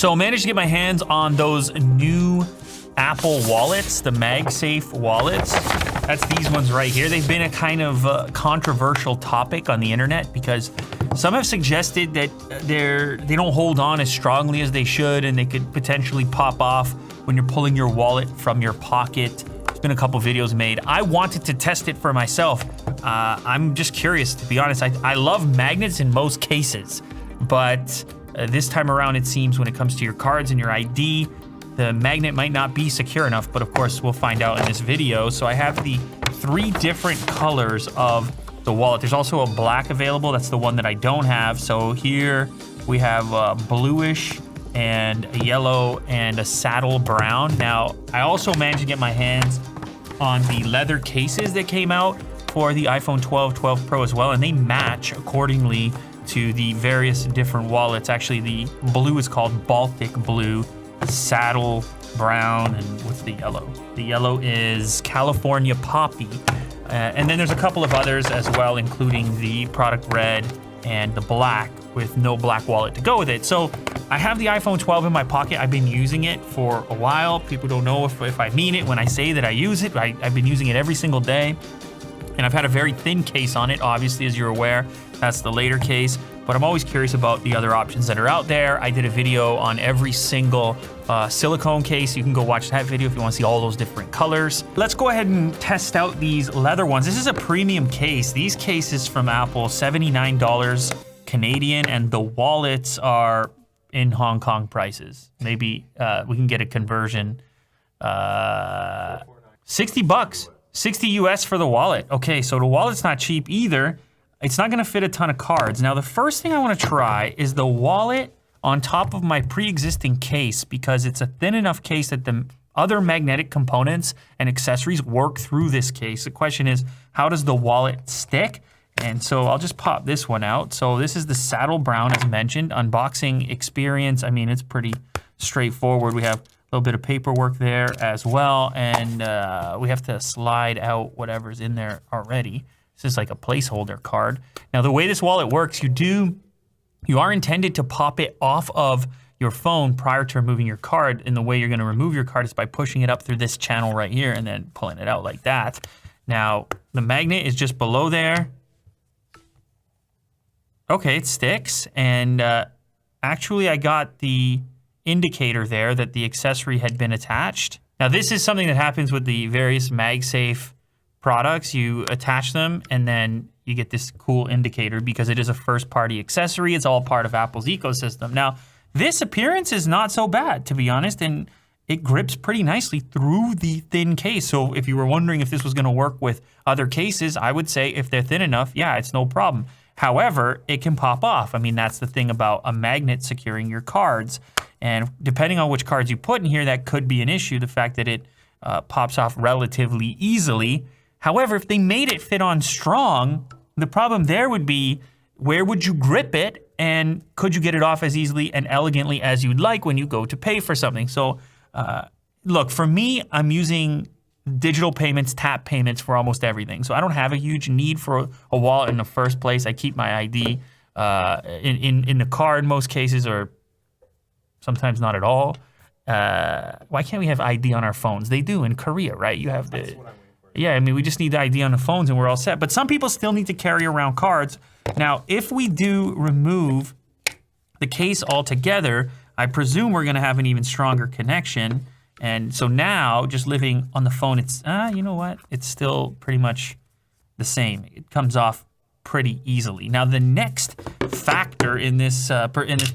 So I managed to get my hands on those new Apple wallets, the MagSafe wallets. That's these ones right here. They've been a kind of controversial topic on the internet because some have suggested that they don't hold on as strongly as they should, and they could potentially pop off when you're pulling your wallet from your pocket. There's been a couple videos made. I wanted to test it for myself. I'm just curious, to be honest. I love magnets in most cases, but this time around, it seems when it comes to your cards and your ID, the magnet might not be secure enough, but of course we'll find out in this video. So I have the 3 different colors of the wallet. There's also a black available. That's the one that I don't have. So here we have bluish and a yellow and a saddle brown. Now, I also managed to get my hands on the leather cases that came out for the iPhone 12, 12 Pro as well, and they match accordingly to the various different wallets. Actually, the blue is called Baltic Blue, saddle brown, and what's the yellow? The yellow is California Poppy. And then there's a couple of others as well, including the product red and the black with no black wallet to go with it. So I have the iPhone 12 in my pocket. I've been using it for a while. People don't know if I mean it when I say that I use it. I've been using it every single day. And I've had a very thin case on it, obviously, as you're aware. That's the later case. But I'm always curious about the other options that are out there. I did a video on every single silicone case. You can go watch that video if you want to see all those different colors. Let's go ahead and test out these leather ones. This is a premium case. These cases from Apple, $79 Canadian, and the wallets are in Hong Kong prices. Maybe we can get a conversion. 60 bucks, 60 US for the wallet. Okay, so the wallet's not cheap either. It's not gonna fit a ton of cards. Now, the first thing I wanna try is the wallet on top of my pre-existing case, because it's a thin enough case that the other magnetic components and accessories work through this case. The question is, how does the wallet stick? And so I'll just pop this one out. So this is the saddle brown, as mentioned. Unboxing experience, I mean, it's pretty straightforward. We have a little bit of paperwork there as well, and we have to slide out whatever's in there already. This is like a placeholder card. Now, the way this wallet works, you are intended to pop it off of your phone prior to removing your card, and the way you're gonna remove your card is by pushing it up through this channel right here and then pulling it out like that. Now, the magnet is just below there. Okay, it sticks, and actually I got the indicator there that the accessory had been attached. Now, this is something that happens with the various MagSafe products. You attach them and then you get this cool indicator because it is a first-party accessory. It's all part of Apple's ecosystem. Now, this appearance is not so bad, to be honest, and it grips pretty nicely through the thin case. So if you were wondering if this was gonna work with other cases, I would say if they're thin enough, yeah, it's no problem. However, it can pop off. I mean, that's the thing about a magnet securing your cards. And depending on which cards you put in here, that could be an issue, the fact that it pops off relatively easily. However, if they made it fit on strong, the problem there would be, where would you grip it, and could you get it off as easily and elegantly as you'd like when you go to pay for something? So look, for me, I'm using digital payments, tap payments for almost everything. So I don't have a huge need for a wallet in the first place. I keep my ID in the car in most cases, or sometimes not at all. Why can't we have ID on our phones? They do in Korea, right? You have the... Yeah, I mean, we just need the ID on the phones and we're all set. But some people still need to carry around cards. Now, if we do remove the case altogether, I presume we're gonna have an even stronger connection. And so now, just living on the phone, it's, you know what? It's still pretty much the same. It comes off pretty easily. Now, the next factor in this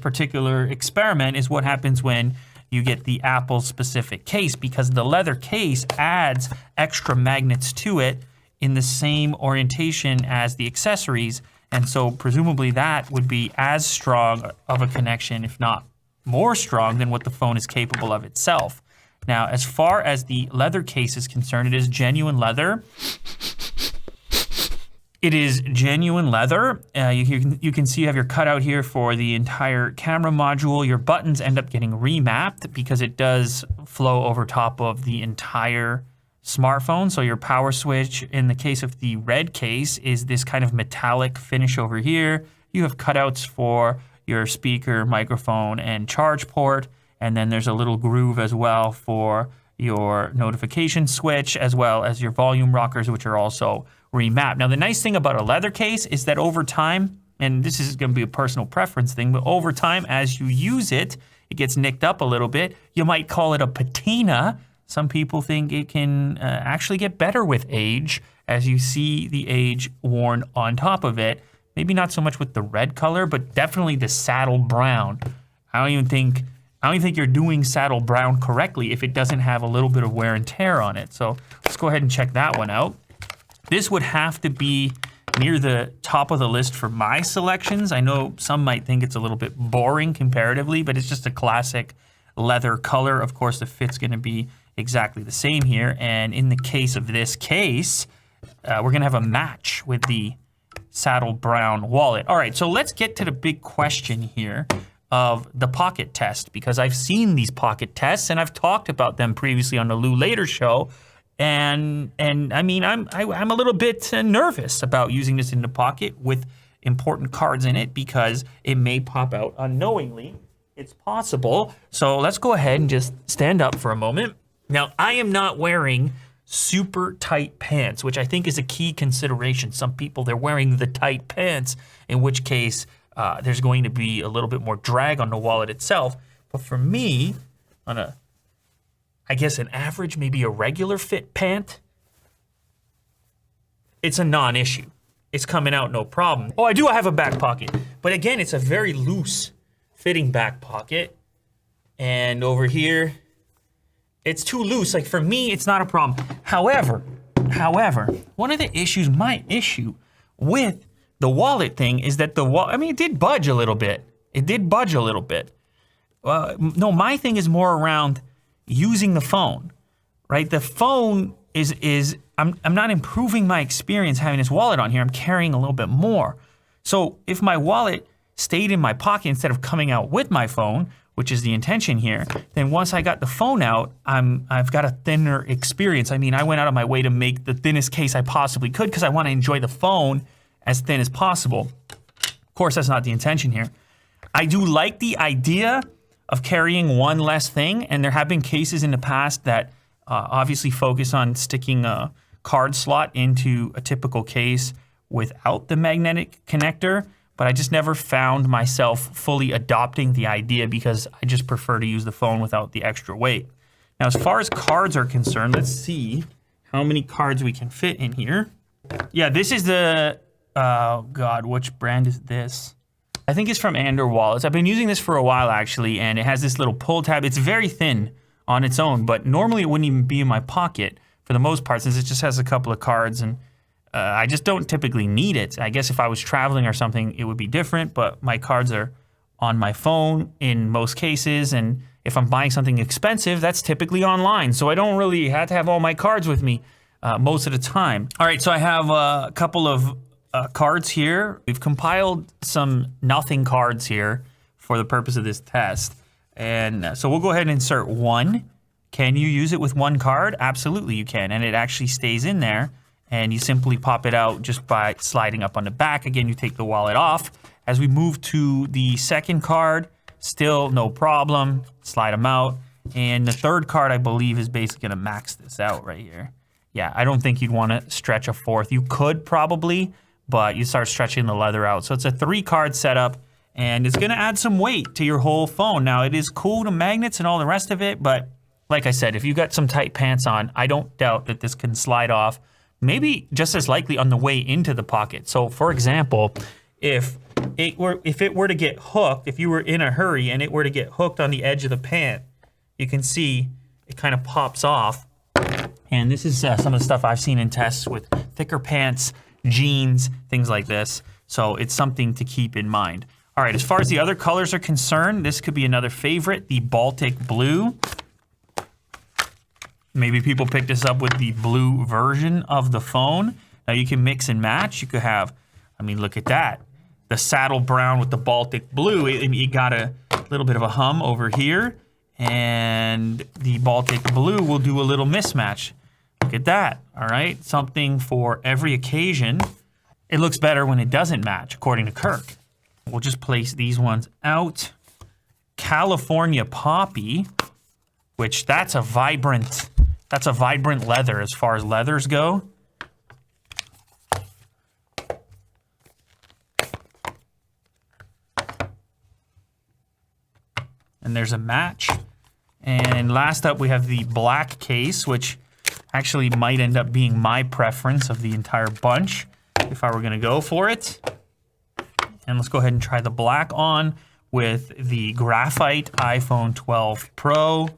particular experiment is what happens when you get the Apple specific case, because the leather case adds extra magnets to it in the same orientation as the accessories. And so presumably that would be as strong of a connection, if not more strong, than what the phone is capable of itself. Now, as far as the leather case is concerned, it is genuine leather. It is genuine leather. You can see you have your cutout here for the entire camera module. Your buttons end up getting remapped because it does flow over top of the entire smartphone. So your power switch, in the case of the red case, is this kind of metallic finish over here. You have cutouts for your speaker, microphone, and charge port. And then there's a little groove as well for your notification switch, as well as your volume rockers, which are also remapped. Now, the nice thing about a leather case is that over time, and this is going to be a personal preference thing, but over time, as you use it, it gets nicked up a little bit. You might call it a patina. Some people think it can actually get better with age as you see the age worn on top of it. Maybe not so much with the red color, but definitely the saddle brown. I don't even think you're doing saddle brown correctly if it doesn't have a little bit of wear and tear on it. So let's go ahead and check that one out. This would have to be near the top of the list for my selections. I know some might think it's a little bit boring comparatively, but it's just a classic leather color. Of course, the fit's going to be exactly the same here. And in the case of this case, we're going to have a match with the saddle brown wallet. All right, so let's get to the big question here of the pocket test, because I've seen these pocket tests and I've talked about them previously on the Lou Later show. And I mean, I'm a little bit nervous about using this in the pocket with important cards in it because it may pop out unknowingly. It's possible. So let's go ahead and just stand up for a moment. Now, I am not wearing super tight pants, which I think is a key consideration. Some people, they're wearing the tight pants, in which case there's going to be a little bit more drag on the wallet itself. But for me, on a, I guess an average, maybe a regular fit pant, it's a non-issue. It's coming out no problem. Oh, I do have a back pocket. But again, it's a very loose fitting back pocket. And over here, it's too loose. Like for me, it's not a problem. However, one of the issues, my issue with the wallet thing is that it did budge a little bit. No, my thing is more around using the phone, right? The phone I'm not improving my experience having this wallet on here. I'm carrying a little bit more. So if my wallet stayed in my pocket instead of coming out with my phone, which is the intention here, then once I got the phone out, I've got a thinner experience. I mean, I went out of my way to make the thinnest case I possibly could because I want to enjoy the phone as thin as possible. Of course, that's not the intention here. I do like the idea of carrying one less thing, and there have been cases in the past that obviously focus on sticking a card slot into a typical case without the magnetic connector, but I just never found myself fully adopting the idea because I just prefer to use the phone without the extra weight. Now, as far as cards are concerned, let's see how many cards we can fit in here. Yeah, this is the, oh God, which brand is this? I think it's from Andor Wallets. I've been using this for a while actually, and it has this little pull tab. It's very thin on its own, but normally it wouldn't even be in my pocket for the most part since it just has a couple of cards, and I just don't typically need it. I guess if I was traveling or something, it would be different, but my cards are on my phone in most cases, and if I'm buying something expensive, that's typically online, so I don't really have to have all my cards with me most of the time. All right, so I have a couple of cards here. We've compiled some nothing cards here for the purpose of this test. And so we'll go ahead and insert one. Can you use it with one card? Absolutely you can. And it actually stays in there. And you simply pop it out just by sliding up on the back. Again, you take the wallet off. As we move to the second card, still no problem. Slide them out. And the third card, I believe, is basically going to max this out right here. Yeah, I don't think you'd want to stretch a fourth. You could probably, but you start stretching the leather out. So it's a 3-card setup, and it's gonna add some weight to your whole phone. Now, it is cool to magnets and all the rest of it, but like I said, if you got some tight pants on, I don't doubt that this can slide off, maybe just as likely on the way into the pocket. So for example, if it were to get hooked, if you were in a hurry and it were to get hooked on the edge of the pant, you can see it kind of pops off. And this is some of the stuff I've seen in tests with thicker pants, jeans, things like this. So it's something to keep in mind. All right, as far as the other colors are concerned, this could be another favorite, the Baltic blue. Maybe people pick this up with the blue version of the phone. Now you can mix and match. You could have, I mean, look at that. The saddle brown with the Baltic blue. You got a little bit of a hum over here. And the Baltic blue will do a little mismatch. Look at that, all right? Something for every occasion. It looks better when it doesn't match, according to Kirk. We'll just place these ones out. California Poppy, which that's a vibrant leather as far as leathers go. And there's a match. And last up, we have the black case, which actually might end up being my preference of the entire bunch if I were going to go for it. And let's go ahead and try the black on with the graphite iPhone 12 Pro.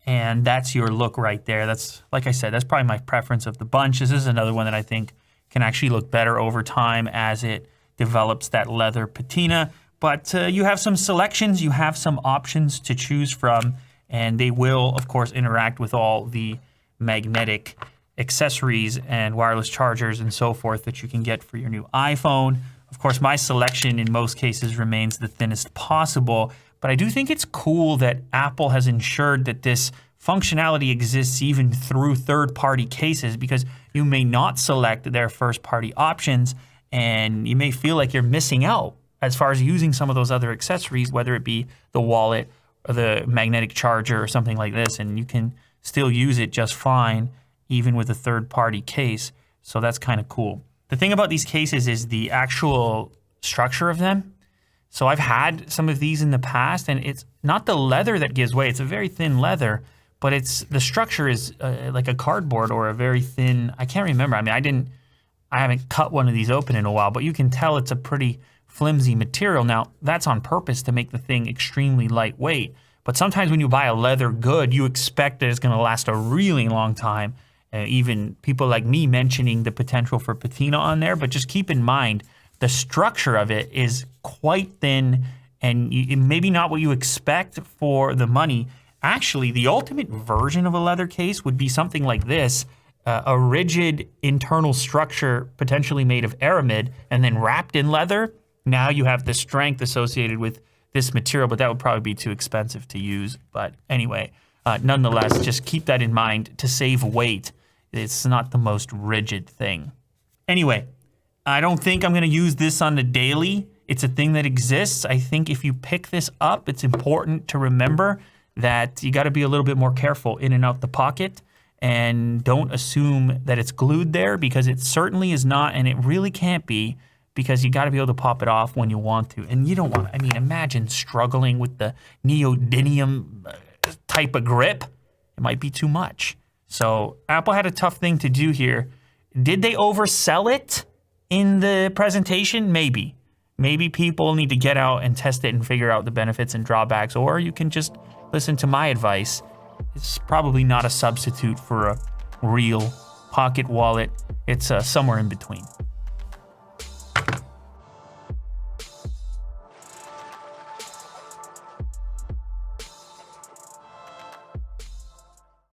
And that's your look right there. That's, like I said, that's probably my preference of the bunch. This is another one that I think can actually look better over time as it develops that leather patina. But you have some selections, you have some options to choose from, and they will, of course, interact with all the magnetic accessories and wireless chargers and so forth that you can get for your new iPhone. Of course, my selection in most cases remains the thinnest possible, but I do think it's cool that Apple has ensured that this functionality exists even through third-party cases, because you may not select their first-party options and you may feel like you're missing out as far as using some of those other accessories, whether it be the wallet or the magnetic charger or something like this, and you can still use it just fine even with a third-party case. So that's kind of cool. The thing about these cases is the actual structure of them. So I've had some of these in the past, and it's not the leather that gives way. It's a very thin leather, but the structure is like a cardboard or a very thin, I can't remember. I mean, I haven't cut one of these open in a while, but you can tell it's a pretty flimsy material. Now, that's on purpose to make the thing extremely lightweight. But sometimes when you buy a leather good, you expect that it's going to last a really long time. Even people like me mentioning the potential for patina on there. But just keep in mind, the structure of it is quite thin and maybe not what you expect for the money. Actually, the ultimate version of a leather case would be something like this. A rigid internal structure potentially made of aramid and then wrapped in leather. Now you have the strength associated with this material, but that would probably be too expensive to use. But anyway, nonetheless, just keep that in mind to save weight. It's not the most rigid thing. Anyway, I don't think I'm going to use this on the daily. It's a thing that exists. I think if you pick this up, it's important to remember that you got to be a little bit more careful in and out the pocket. And don't assume that it's glued there, because it certainly is not, and it really can't be, because you got to be able to pop it off when you want to. And you don't want, I mean, imagine struggling with the neodymium type of grip. It might be too much. So Apple had a tough thing to do here. Did they oversell it in the presentation? Maybe. Maybe people need to get out and test it and figure out the benefits and drawbacks, or you can just listen to my advice. It's probably not a substitute for a real pocket wallet. It's somewhere in between.